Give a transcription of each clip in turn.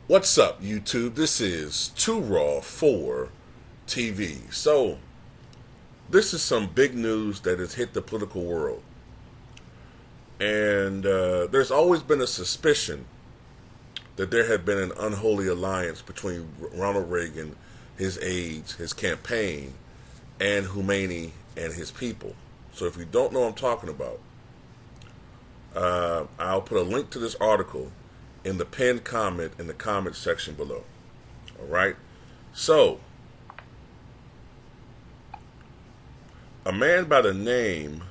What's up, YouTube? This is Too Raw for TV. So, this is some big news that has hit the political world. And there's always been a suspicion that there had been an unholy alliance between Ronald Reagan, his aides, his campaign, and Khomeini and his people. So, if you don't know what I'm talking about, I'll put a link to this article in the pinned comment in the comment section below. All right. So, a man by the name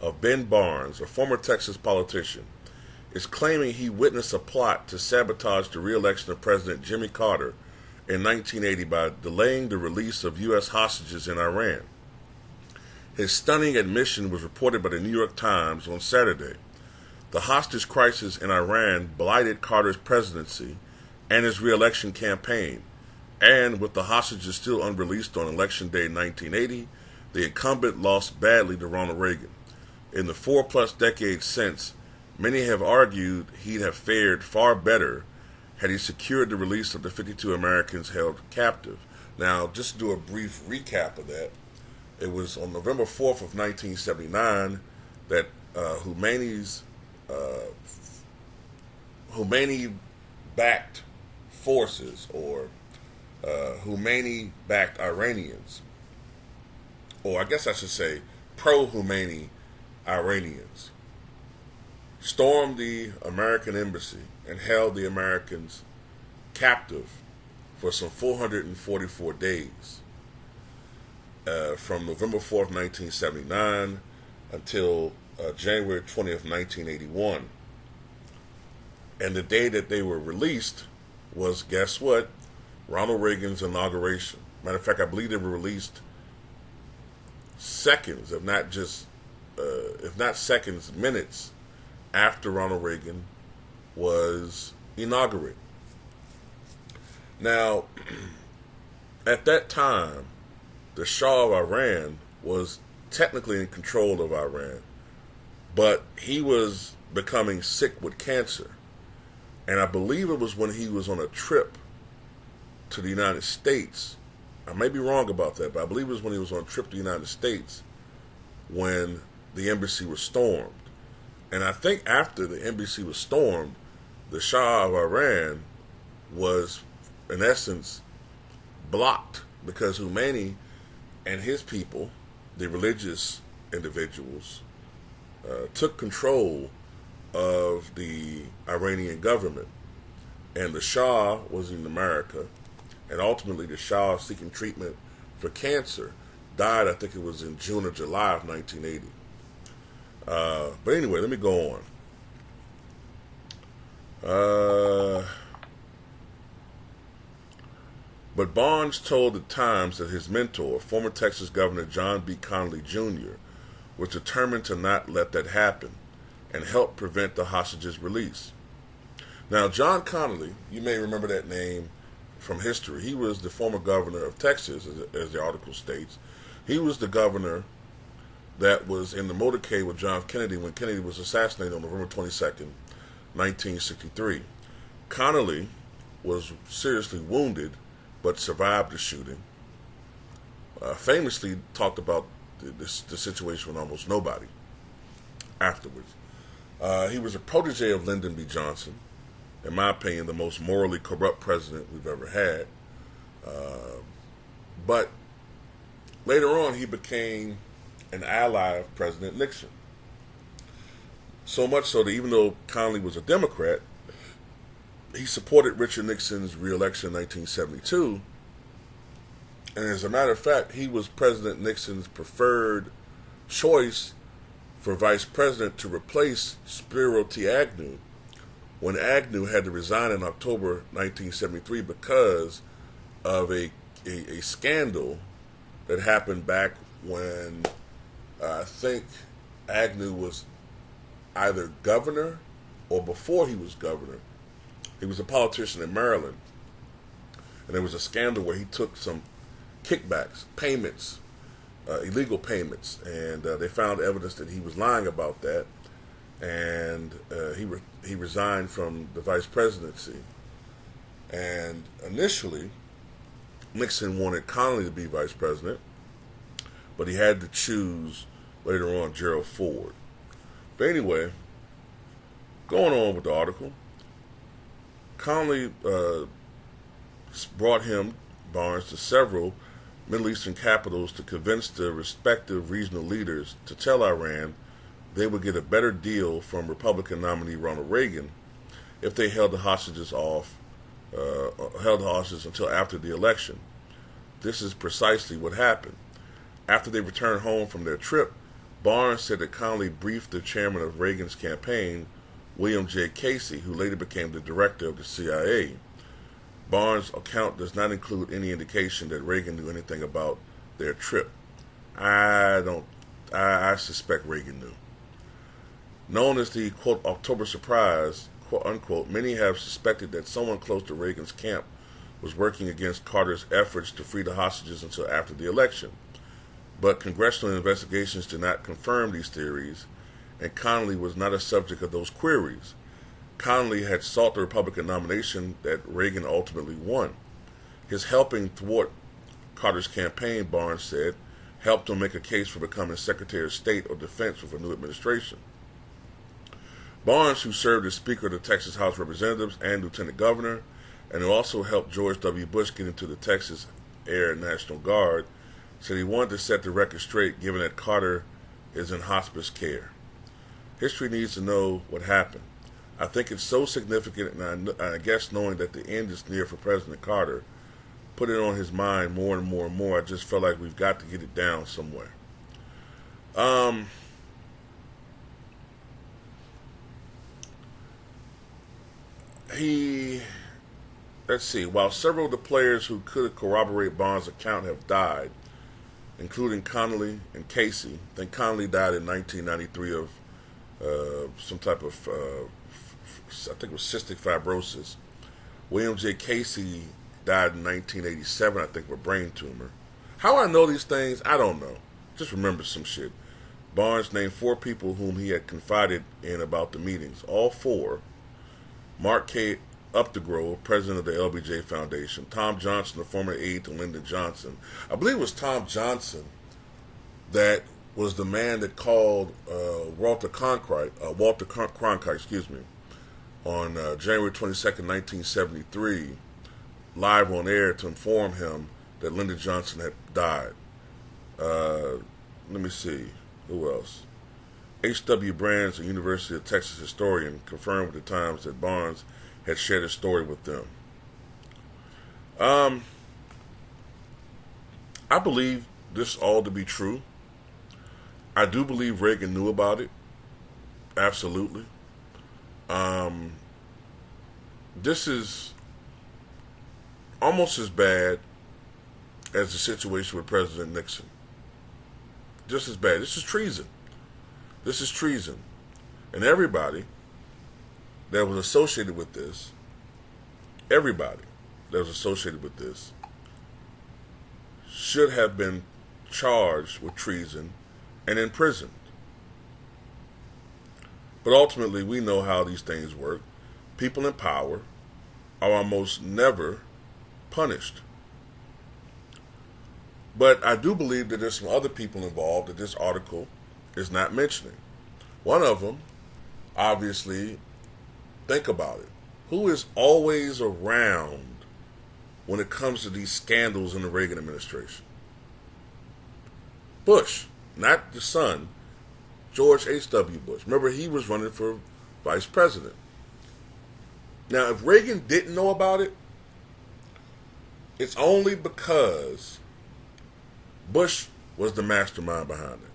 of Ben Barnes, a former Texas politician, is claiming he witnessed a plot to sabotage the re-election of President Jimmy Carter in 1980 by delaying the release of U.S. hostages in Iran. His stunning admission was reported by the New York Times on Saturday. The hostage crisis in Iran blighted Carter's presidency and his re-election campaign, and with the hostages still unreleased on Election Day 1980, the incumbent lost badly to Ronald Reagan. In the 4+ decades since, many have argued he'd have fared far better had he secured the release of the 52 Americans held captive. Now, just to do a brief recap of that, it was on November 4th of 1979 that Khomeini-backed forces, or Khomeini-backed Iranians, or I guess I should say pro-Khomeini Iranians, stormed the American embassy and held the Americans captive for some 444 days, from November 4th, 1979 until January 20th, 1981. And the day that they were released was, guess what? Ronald Reagan's inauguration. Matter of fact, I believe they were released seconds, if not seconds, minutes after Ronald Reagan was inaugurated. Now, at that time, the Shah of Iran was technically in control of Iran, but he was becoming sick with cancer. And I believe it was when he was on a trip to the United States. I may be wrong about that, but I believe it was when he was on a trip to the United States when the embassy was stormed. And I think after the embassy was stormed, the Shah of Iran was, in essence, blocked because Khomeini and his people, the religious individuals, took control of the Iranian government. And the Shah was in America, and ultimately the Shah, seeking treatment for cancer, died, I think it was in June or July of 1980. But anyway, let me go on. But Barnes told the Times that his mentor, former Texas Governor John B. Connally Jr., was determined to not let that happen and help prevent the hostages' release. Now, John Connally, you may remember that name from history. He was the former governor of Texas, as the article states. He was the governor that was in the motorcade with John F. Kennedy when Kennedy was assassinated on November 22nd, 1963. Connally was seriously wounded but survived the shooting. Famously talked about the situation with almost nobody afterwards. He was a protege of Lyndon B. Johnson, in my opinion, the most morally corrupt president we've ever had. But later on, he became an ally of President Nixon. So much so that even though Connally was a Democrat, he supported Richard Nixon's re-election in 1972. And as a matter of fact, he was President Nixon's preferred choice for vice president to replace Spiro T. Agnew when Agnew had to resign in October 1973 because of a scandal that happened back when I think Agnew was either governor or before he was governor. He was a politician in Maryland, and there was a scandal where he took some kickbacks, payments, illegal payments, and they found evidence that he was lying about that, and he resigned from the vice presidency And initially, Nixon wanted Connally to be vice president, but he had to choose later on Gerald Ford. But anyway, going on with the article, Connally brought him, Barnes, to several Middle Eastern capitals to convince the respective regional leaders to tell Iran they would get a better deal from Republican nominee Ronald Reagan if they held the hostages until after the election. This is precisely what happened. After they returned home from their trip, Barnes said that Connally briefed the chairman of Reagan's campaign, William J. Casey, who later became the director of the CIA. Barnes' account does not include any indication that Reagan knew anything about their trip. I suspect Reagan knew. Known as the, quote, October surprise, quote unquote, many have suspected that someone close to Reagan's camp was working against Carter's efforts to free the hostages until after the election. But congressional investigations did not confirm these theories, and Connally was not a subject of those queries. Connally had sought the Republican nomination that Reagan ultimately won. His helping thwart Carter's campaign, Barnes said, helped him make a case for becoming Secretary of State or Defense with a new administration. Barnes, who served as Speaker of the Texas House of Representatives and Lieutenant Governor, and who also helped George W. Bush get into the Texas Air National Guard, said he wanted to set the record straight given that Carter is in hospice care. History needs to know what happened. I think it's so significant, and I guess knowing that the end is near for President Carter put it on his mind more and more and more. I just felt like we've got to get it down somewhere. Let's see, while several of the players who could corroborate Barnes' account have died, including Connally and Casey. I think Connally died in 1993 of some type of, I think it was cystic fibrosis. William J. Casey died in 1987, I think, of a brain tumor. How I know these things, I don't know. Just remember some shit. Barnes named 4 people whom he had confided in about the meetings. All 4: Mark K. Updegrove, president of the LBJ Foundation; Tom Johnson, the former aide to Lyndon Johnson. I believe it was Tom Johnson that was the man that called Walter Cronkite, on January 22nd, 1973, live on air to inform him that Lyndon Johnson had died. Let me see, who else? H.W. Brands, a University of Texas historian, confirmed with the Times that Barnes had shared a story with them. I believe this all to be true. I do believe Reagan knew about it. Absolutely. This is almost as bad as the situation with President Nixon. Just as bad. This is treason. This is treason. And everybody that was associated with this, should have been charged with treason and imprisoned. But ultimately, we know how these things work. People in power are almost never punished. But I do believe that there's some other people involved that this article is not mentioning. One of them, obviously, think about it. Who is always around when it comes to these scandals in the Reagan administration? Bush, not the son, George H.W. Bush. Remember, he was running for vice president. Now, if Reagan didn't know about it, it's only because Bush was the mastermind behind it.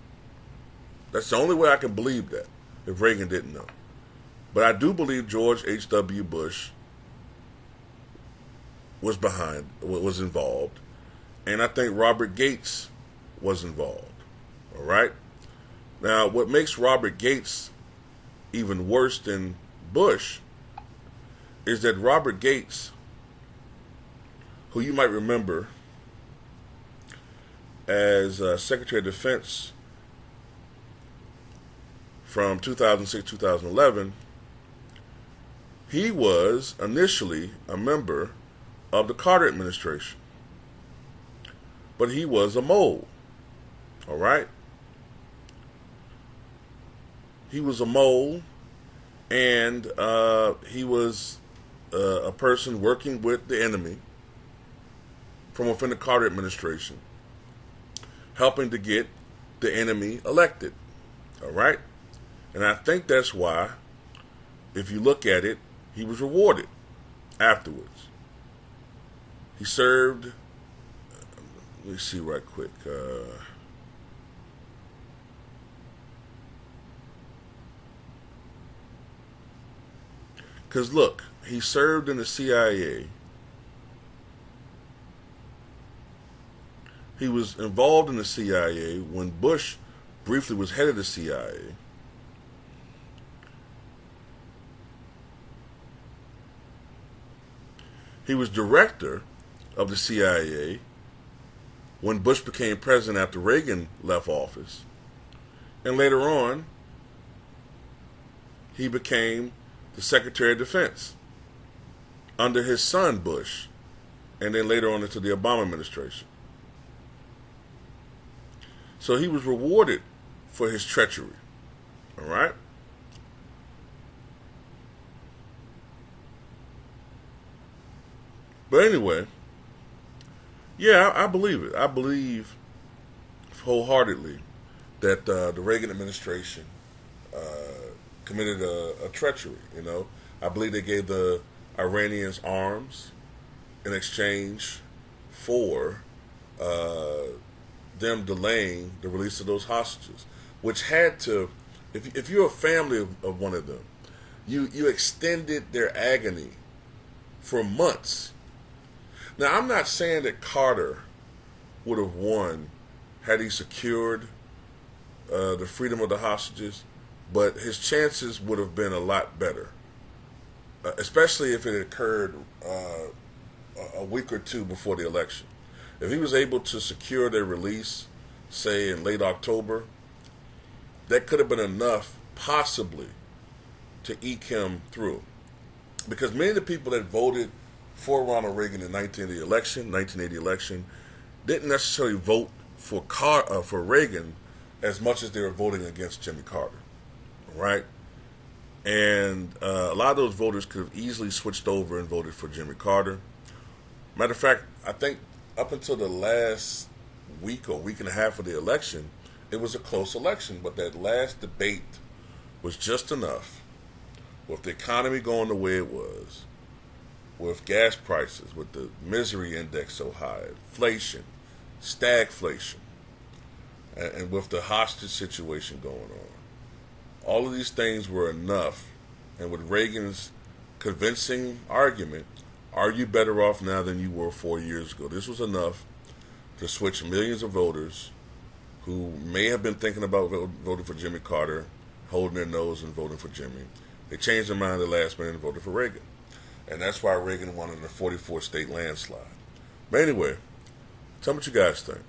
That's the only way I can believe that, if Reagan didn't know. But I do believe George H.W. Bush was involved, and I think Robert Gates was involved. All right? Now, what makes Robert Gates even worse than Bush is that Robert Gates, who you might remember as Secretary of Defense from 2006-2011, he was initially a member of the Carter administration. But he was a mole. All right? He was a mole, and he was a person working with the enemy from within the Carter administration, helping to get the enemy elected. All right? And I think that's why, if you look at it, he was rewarded afterwards. He served, let me see right quick. Because look, he served in the CIA. He was involved in the CIA when Bush briefly was head of the CIA. He was director of the CIA when Bush became president after Reagan left office. And later on, he became the Secretary of Defense under his son Bush, and then later on into the Obama administration. So he was rewarded for his treachery. All right? But anyway, yeah, I believe it. I believe wholeheartedly that the Reagan administration committed a treachery. You know, I believe they gave the Iranians arms in exchange for them delaying the release of those hostages, which had to, if you're a family of one of them, you extended their agony for months. Now, I'm not saying that Carter would have won had he secured the freedom of the hostages, but his chances would have been a lot better, especially if it had occurred a week or two before the election. If he was able to secure their release, say in late October, that could have been enough, possibly, to eke him through. Because many of the people that voted for Ronald Reagan in the 1980 election didn't necessarily vote for Reagan as much as they were voting against Jimmy Carter, right? And a lot of those voters could have easily switched over and voted for Jimmy Carter. Matter of fact, I think up until the last week or week and a half of the election, it was a close election, but that last debate was just enough, with the economy going the way it was, with gas prices, with the misery index so high, inflation, stagflation, and with the hostage situation going on. All of these things were enough, and with Reagan's convincing argument, are you better off now than you were 4 years ago? This was enough to switch millions of voters who may have been thinking about voting for Jimmy Carter, holding their nose and voting for Jimmy. They changed their mind at the last minute and voted for Reagan. And that's why Reagan won in a 44-state landslide. But anyway, tell me what you guys think.